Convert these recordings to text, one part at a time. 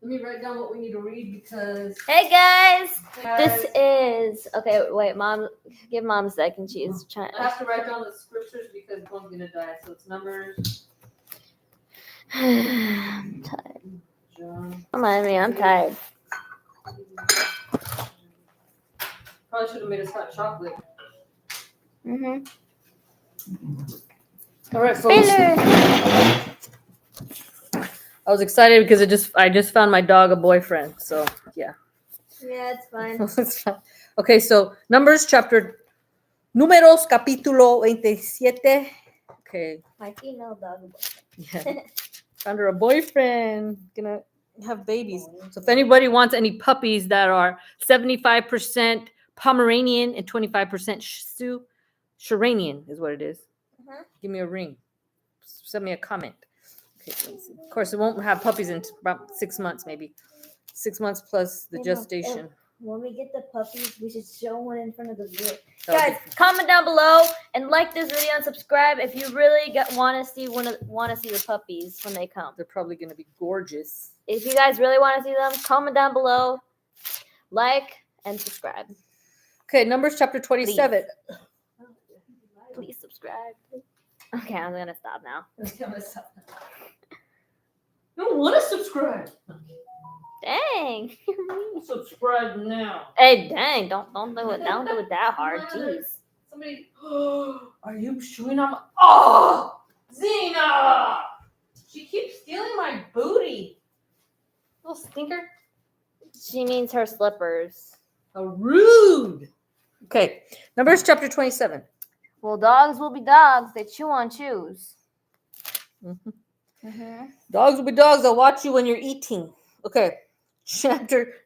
Let me write down what we need to read because. Hey guys, Guys, this is okay. Wait, Mom, give Mom a second. She's trying. I have to write down the scriptures because one's gonna die. So it's Numbers. I'm tired. John. Come on, me. I'm tired. Probably should have made us hot chocolate. Mhm. All right, folks. Spiller. I was excited because I just found my dog a boyfriend. So yeah. Yeah, it's fine. It's fine. Okay, so Numbers chapter Números capítulo 27. Okay. My female dog. Yeah. Found her a boyfriend. Gonna have babies. So if anybody wants any puppies that are 75% Pomeranian and 25% Shih Tzu, Sharanian is what it is. Mhm. Give me a ring. Send me a comment. Okay, let me see. Of course, it won't have puppies in about 6 months, maybe 6 months plus the Hey, Mom, gestation. When we get the puppies, we should show one in front of the viewer. That'll Guys, comment down below and like this video and subscribe if you really want to see the puppies when they come. They're probably going to be gorgeous. If you guys really want to see them, comment down below, like and subscribe. Okay, Numbers chapter 27. Please subscribe. Okay, I'm gonna stop now. You don't want to subscribe. Dang. Subscribe now. Hey, dang! Don't do it. Don't do it that hard. Jeez. Somebody. Are you showing up? Oh, Zena! She keeps stealing my booty. Little stinker. She means her slippers. How rude. Okay, Numbers chapter 27. Well, dogs will be dogs. They chew on chews. Dogs will be dogs. I'll watch you when you're eating. Okay,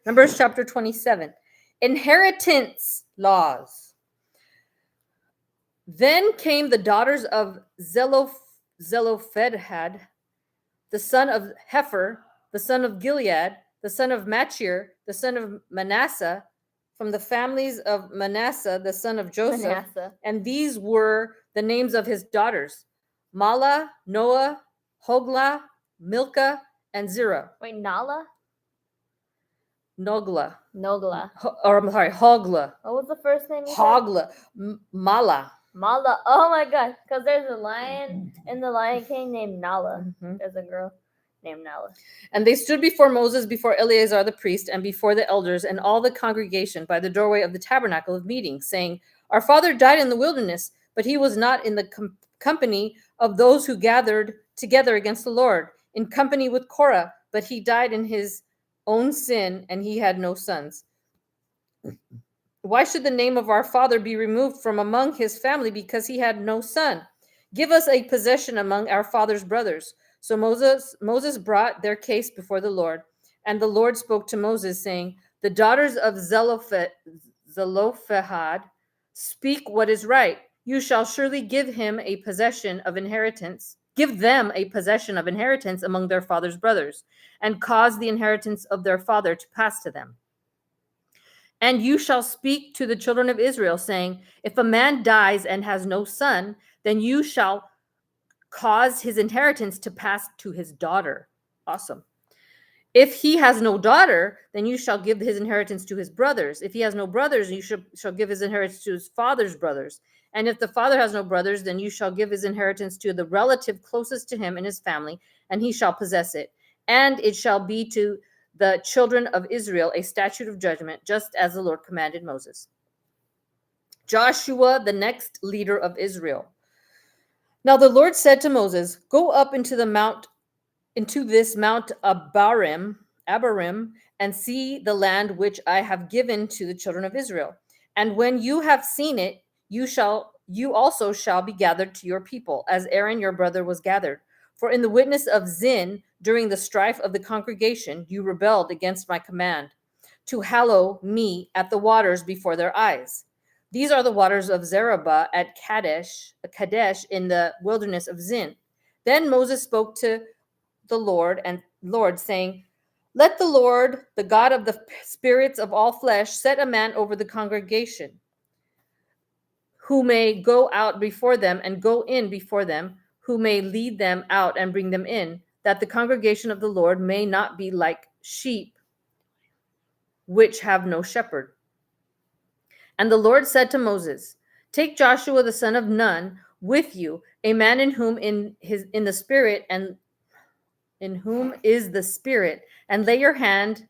Numbers chapter 27. Inheritance laws. Then came the daughters of Zelophehad, the son of Hepher, the son of Gilead, the son of Machir, the son of Manasseh, from the families of Manasseh, the son of Joseph. Manasseh. And these were the names of his daughters: Mala, Noah, Hoglah, Milcah, and Zerah. Wait, Nala? Nogla. Nogla. I'm sorry, Hoglah. What was the first name you said? Hoglah. Mala. Mala. Oh my god. Because there's a lion in the Lion King named Nala. Mhm. There's a girl named Nala. And they stood before Moses, before Eleazar the priest, and before the elders and all the congregation by the doorway of the tabernacle of meeting, saying, Our father died in the wilderness, but he was not in the company of those who gathered together against the Lord, in company with Korah, but he died in his own sin, and he had no sons. Why should the name of our father be removed from among his family because he had no son? Give us a possession among our father's brothers. So Moses brought their case before the Lord, and the Lord spoke to Moses, saying, The daughters of Zelophehad speak what is right. You shall surely give him a possession of inheritance. Give them a possession of inheritance among their father's brothers, and cause the inheritance of their father to pass to them. And you shall speak to the children of Israel, saying, If a man dies and has no son, then you shall cause his inheritance to pass to his daughter. Awesome. If he has no daughter, then you shall give his inheritance to his brothers. If he has no brothers, you shall give his inheritance to his father's brothers. And if the father has no brothers, then you shall give his inheritance to the relative closest to him in his family, and he shall possess it. And it shall be to the children of Israel a statute of judgment, just as the Lord commanded Moses. Joshua, the next leader of Israel. Now the Lord said to Moses, Go up into this mount Abarim, and see the land which I have given to the children of Israel. And when you have seen it, you also shall be gathered to your people, as Aaron your brother was gathered. For in the witness of Zin, during the strife of the congregation, you rebelled against my command, to hallow me at the waters before their eyes. These are the waters of Zerubah at Kadesh in the wilderness of Zin. Then Moses spoke to the Lord, saying, Let the Lord, the God of the spirits of all flesh, set a man over the congregation, who may go out before them and go in before them, who may lead them out and bring them in, that the congregation of the Lord may not be like sheep which have no shepherd. And the Lord said to Moses, take Joshua the son of Nun with you, a man in whom in the spirit and in whom is the spirit, and lay your hand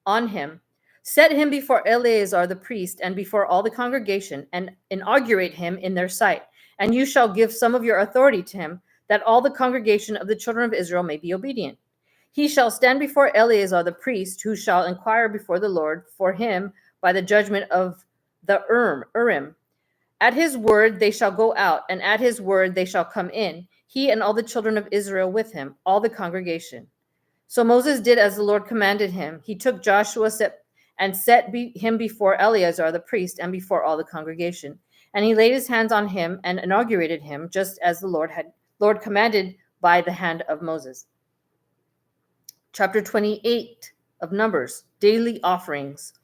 on him. Set him before Eleazar the priest and before all the congregation, and inaugurate him in their sight. And you shall give some of your authority to him, that all the congregation of the children of Israel may be obedient. He shall stand before Eleazar the priest, who shall inquire before the Lord for him by the judgment of the Urim. At his word they shall go out, and at his word they shall come in, he and all the children of Israel with him, all the congregation. So Moses did as the Lord commanded him. He took Joshua and set him before Eleazar the priest and before all the congregation. And he laid his hands on him and inaugurated him, just as the Lord commanded by the hand of Moses. Chapter 28 of Numbers, daily offerings.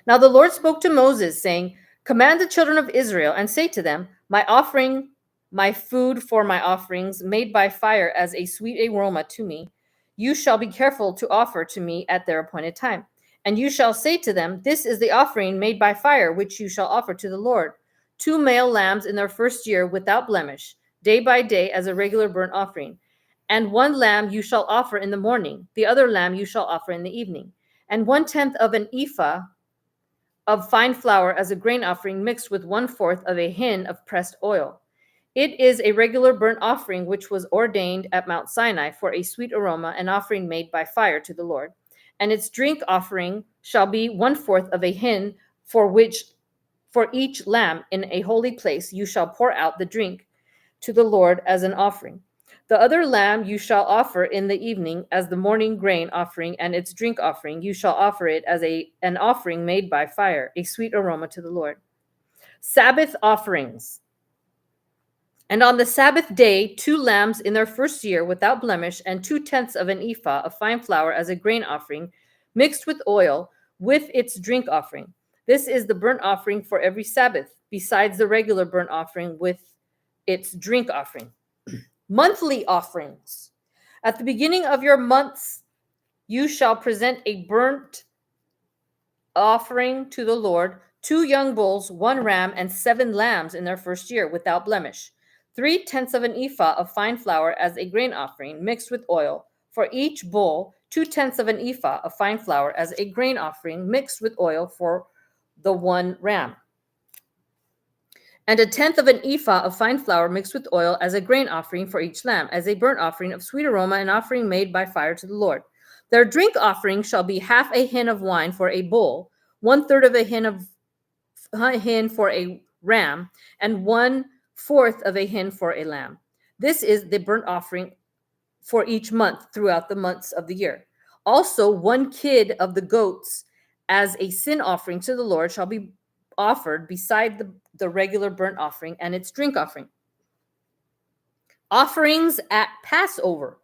Now the Lord spoke to Moses, saying, command the children of Israel and say to them, my offering, my food for my offerings, made by fire as a sweet aroma to me, you shall be careful to offer to me at their appointed time. And you shall say to them, this is the offering made by fire, which you shall offer to the Lord. 2 male lambs in their first year without blemish, day by day as a regular burnt offering. And 1 lamb you shall offer in the morning, the other lamb you shall offer in the evening. And 1/10 of an ephah of fine flour as a grain offering mixed with 1/4 of a hin of pressed oil. It is a regular burnt offering which was ordained at Mount Sinai for a sweet aroma, an offering made by fire to the Lord. And its drink offering shall be 1/4 of a hin, for each lamb in a holy place you shall pour out the drink to the Lord as an offering. The other lamb you shall offer in the evening as the morning grain offering, and its drink offering you shall offer it as an offering made by fire, a sweet aroma to the Lord. Sabbath offerings. And on the Sabbath day, 2 lambs in their first year without blemish, and 2/10 of an ephah of fine flour as a grain offering, mixed with oil, with its drink offering. This is the burnt offering for every Sabbath, besides the regular burnt offering with its drink offering. Monthly offerings. At the beginning of your months, you shall present a burnt offering to the Lord, 2 young bulls, 1 ram, and 7 lambs in their first year without blemish. 3/10 of an ephah of fine flour as a grain offering mixed with oil. For each bull, 2/10 of an ephah of fine flour as a grain offering mixed with oil for the 1 ram. And 1/10 of an ephah of fine flour mixed with oil as a grain offering for each lamb, as a burnt offering of sweet aroma, an offering made by fire to the Lord. Their drink offering shall be 1/2 a hin of wine for a bull, 1/3 of a hin for a ram, and 1/4 of a hin for a lamb. This is the burnt offering for each month throughout the months of the year. Also, 1 kid of the goats as a sin offering to the Lord shall be offered beside the regular burnt offering and its drink offering. Offerings at Passover.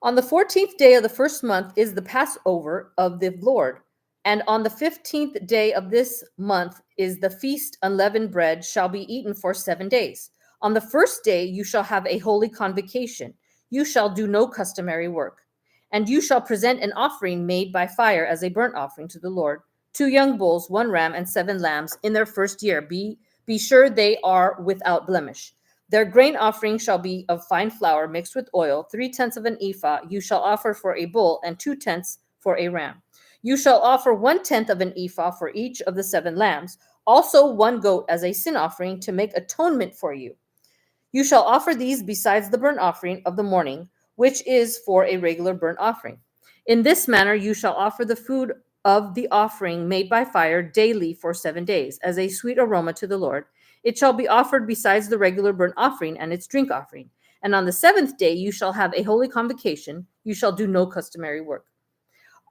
On the 14th day of the first month is the Passover of the Lord. And on the 15th day of this month is the feast. Unleavened bread shall be eaten for 7 days. On the first day you shall have a holy convocation. You shall do no customary work. And you shall present an offering made by fire as a burnt offering to the Lord. 2 young bulls, 1 ram, and 7 lambs in their first year. Be sure they are without blemish. Their grain offering shall be of fine flour mixed with oil. 3/10 of an ephah you shall offer for a bull, and 2/10 for a ram. You shall offer 1/10 of an ephah for each of the 7 lambs, also 1 goat as a sin offering to make atonement for you. You shall offer these besides the burnt offering of the morning, which is for a regular burnt offering. In this manner you shall offer the food of the offering made by fire daily for 7 days, as a sweet aroma to the Lord. It shall be offered besides the regular burnt offering and its drink offering. And on the 7th day you shall have a holy convocation. You shall do no customary work.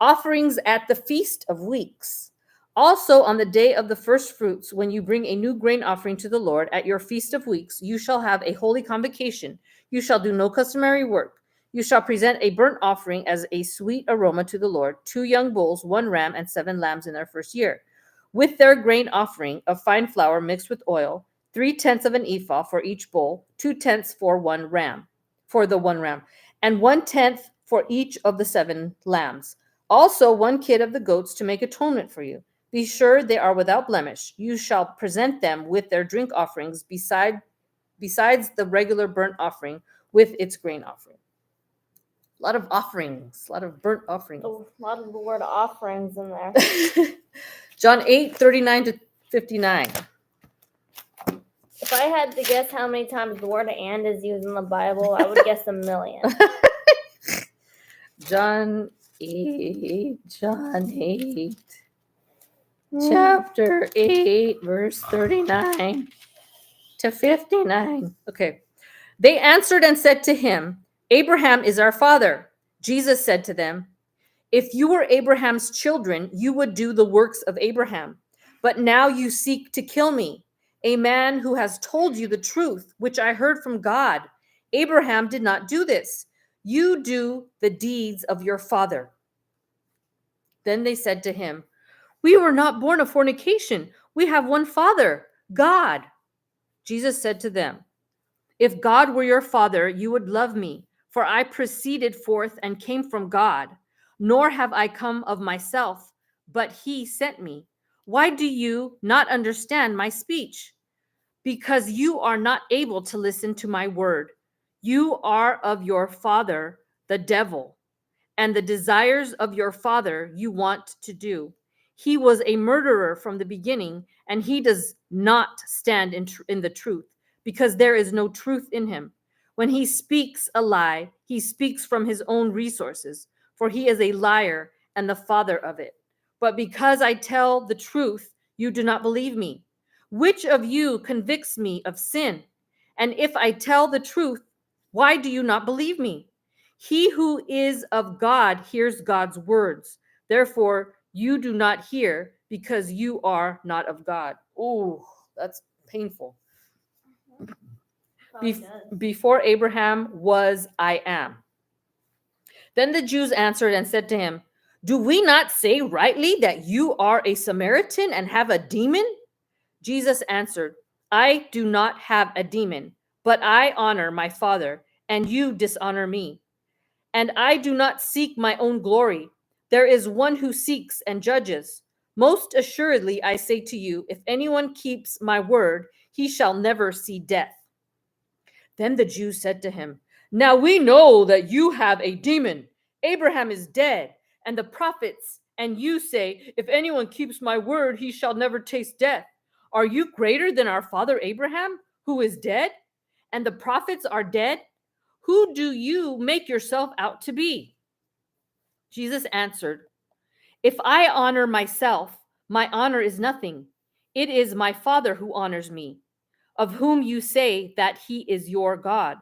Offerings at the Feast of Weeks. Also on the day of the first fruits, when you bring a new grain offering to the Lord at your Feast of Weeks, you shall have a holy convocation. You shall do no customary work. You shall present a burnt offering as a sweet aroma to the Lord, 2 young bulls, 1 ram, and 7 lambs in their first year, with their grain offering of fine flour mixed with oil, 3/10 of an ephah for each bull, 2/10 for the 1 ram, and 1/10 for each of the 7 lambs, Also 1 kid of the goats to make atonement for you. Be sure they are without blemish. You shall present them with their drink offerings besides the regular burnt offering with its grain offering. A lot of offerings, a lot of burnt offerings. A lot of the word offerings in there. John 8:39 to 59. If I had to guess how many times the word "and" is used in the Bible, I would guess 1,000,000. John 8, chapter 8, verse 39 to 59. Okay. They answered and said to him, Abraham is our father. Jesus said to them, if you were Abraham's children, you would do the works of Abraham. But now you seek to kill me, a man who has told you the truth, which I heard from God. Abraham did not do this. You do the deeds of your father. Then they said to him, we were not born of fornication. We have one father, God. Jesus said to them, if God were your father, you would love me, for I proceeded forth and came from God. Nor have I come of myself, but he sent me. Why do you not understand my speech? Because you are not able to listen to my word. You are of your father, the devil, and the desires of your father you want to do. He was a murderer from the beginning, and he does not stand in the truth, because there is no truth in him. When he speaks a lie, he speaks from his own resources, for he is a liar and the father of it. But because I tell the truth, you do not believe me. Which of you convicts me of sin? And if I tell the truth, why do you not believe me? He who is of God hears God's words. Therefore, you do not hear because you are not of God. Ooh, that's painful. Before Abraham was, I am. Then the Jews answered and said to him, do we not say rightly that you are a Samaritan and have a demon? Jesus answered, I do not have a demon, but I honor my Father, and you dishonor me. And I do not seek my own glory. There is one who seeks and judges. Most assuredly, I say to you, if anyone keeps my word, he shall never see death. Then the Jews said to him, now we know that you have a demon. Abraham is dead, and the prophets, and you say, if anyone keeps my word, he shall never taste death. Are you greater than our father Abraham, who is dead? And the prophets are dead? Who do you make yourself out to be? Jesus answered, if I honor myself, my honor is nothing. It is my Father who honors me, of whom you say that he is your God.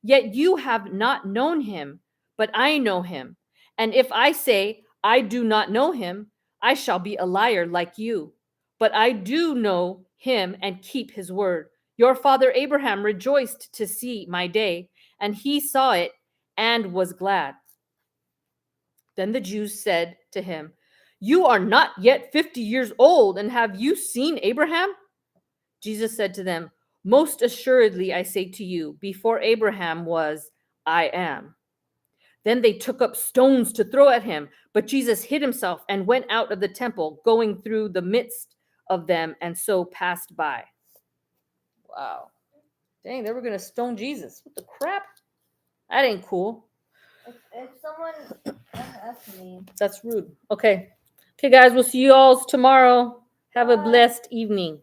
Yet you have not known him, but I know him. And if I say I do not know him, I shall be a liar like you. But I do know him and keep his word. Your father Abraham rejoiced to see my day, and he saw it and was glad. Then the Jews said to him, you are not yet 50 years old, and have you seen Abraham? Jesus said to them, most assuredly I say to you, before Abraham was, I am. Then they took up stones to throw at him, but Jesus hid himself and went out of the temple, going through the midst of them, and so passed by. Wow. Dang, they were going to stone Jesus. What the crap? That ain't cool. If someone asks me. That's rude. Okay. Okay, guys, we'll see you all tomorrow. Have a Bye. blessed evening.